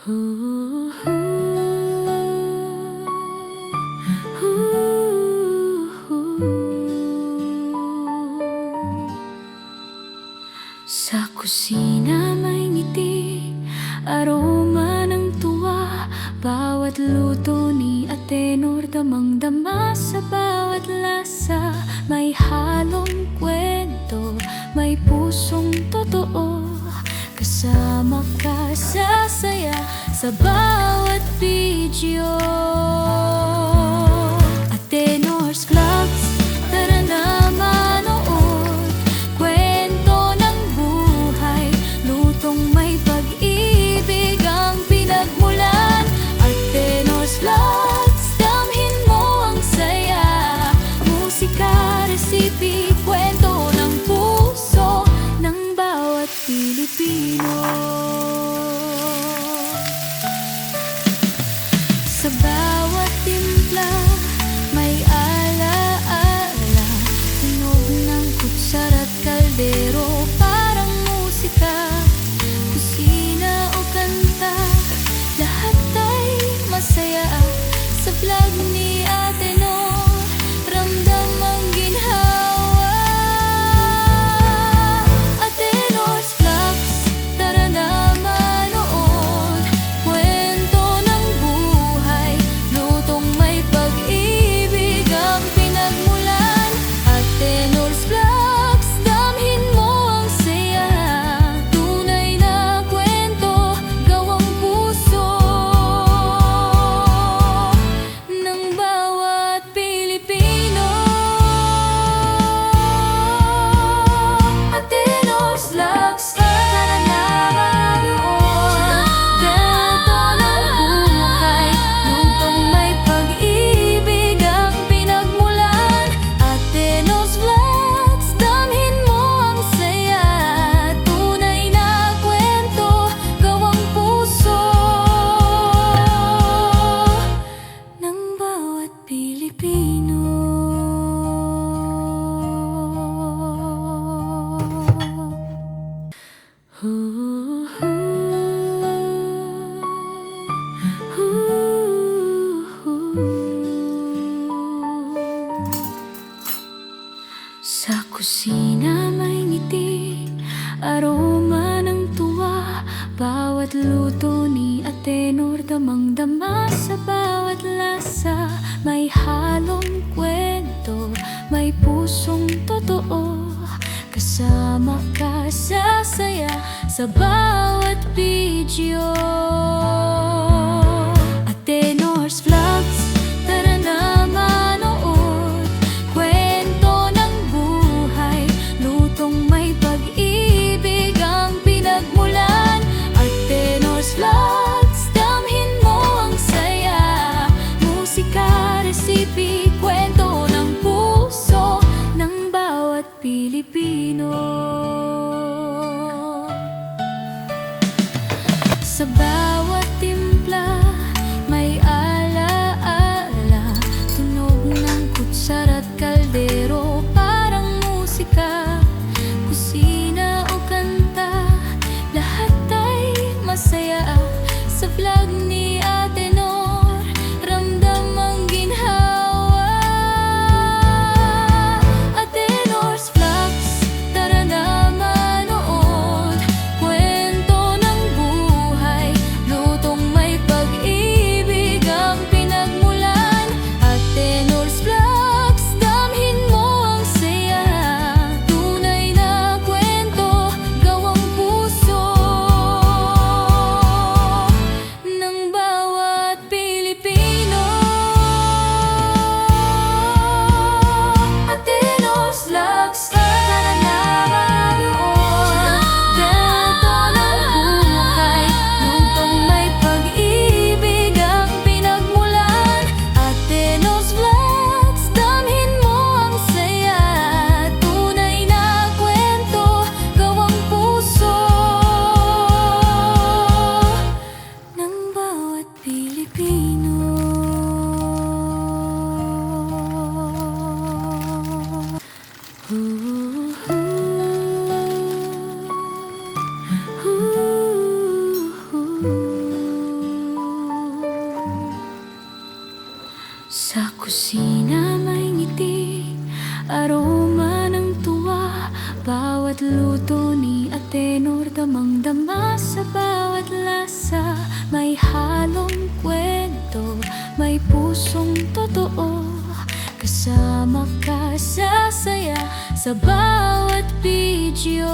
Ooh, ooh, ooh. Sa kusina may ngiti, aroma ng tuwa. Bawat luto ni Atenor, damang-dama sa bawat lasa. May halong kwento, may pusong totoo. Kasama ka sa saya sa bawat video. Atenor's Vlogs, tara na manood. Kwento ng buhay, lutong may pag-ibig ang pinagmulan. Atenor's Vlogs, damhin mo ang saya. Musika, resipi, kwento ng puso ng bawat Pilipino. Sa bawat timpla may ala-ala, tunog ng kutsara at kaldero, parang musika. Kusina o kanta, lahat ay masaya. Sa vlog ni Atenor, ramdam ang ginhawa. Atenor's Vlogs, tara na manood. Kwento ng buhay, lutong may pag-ibig ang pinagmulan. Atenor's Vlogs, damhin mo ang saya. Tunay na kwento, gawang puso ng bawat Pilipino. Atenor's Vlogs, tara na manood. Kwento ng buhay, lutong may pag-ibig ang pinagmulan. Atenor's Vlogs, damhin mo ang saya. Tunay na kwento, gawang puso ng bawat Pilipino. Ooh, ooh, ooh. Sa kusina may ngiti, aroma ng tuwa. Bawat luto ni Atenor, damang-dama sa bawat lasa. May halong kwento, may pusong totoo. Kasama ka sa saya sa bawat video. Atenor's Vlogs, tara na manood. Kwento ng buhay, lutong may pag-ibig ang pinagmulan. Atenor's Vlogs, damhin mo ang saya. Musika, resipi, kwento ng puso ng bawat Pilipino. Sa bawat timpla may ala-ala, tunog ng kutsara at kaldero, parang musika. Kusina o kanta, lahat ay masaya. Sa vlog ni Atenor, ramdam ang ginhawa. Atenor's Vlogs, tara na manood. Kwento ng buhay, lutong may pag-ibig ang pinagmulan. Atenor's Vlogs, damhin mo ang saya. Tunay na kwento, gawang puso ng Sa kusina may ngiti, aroma ng tuwa. Bawat luto ni Atenor, damang-dama sa bawat lasa. May halong kwento, may pusong totoo. Kasama ka sa saya sa bawat video.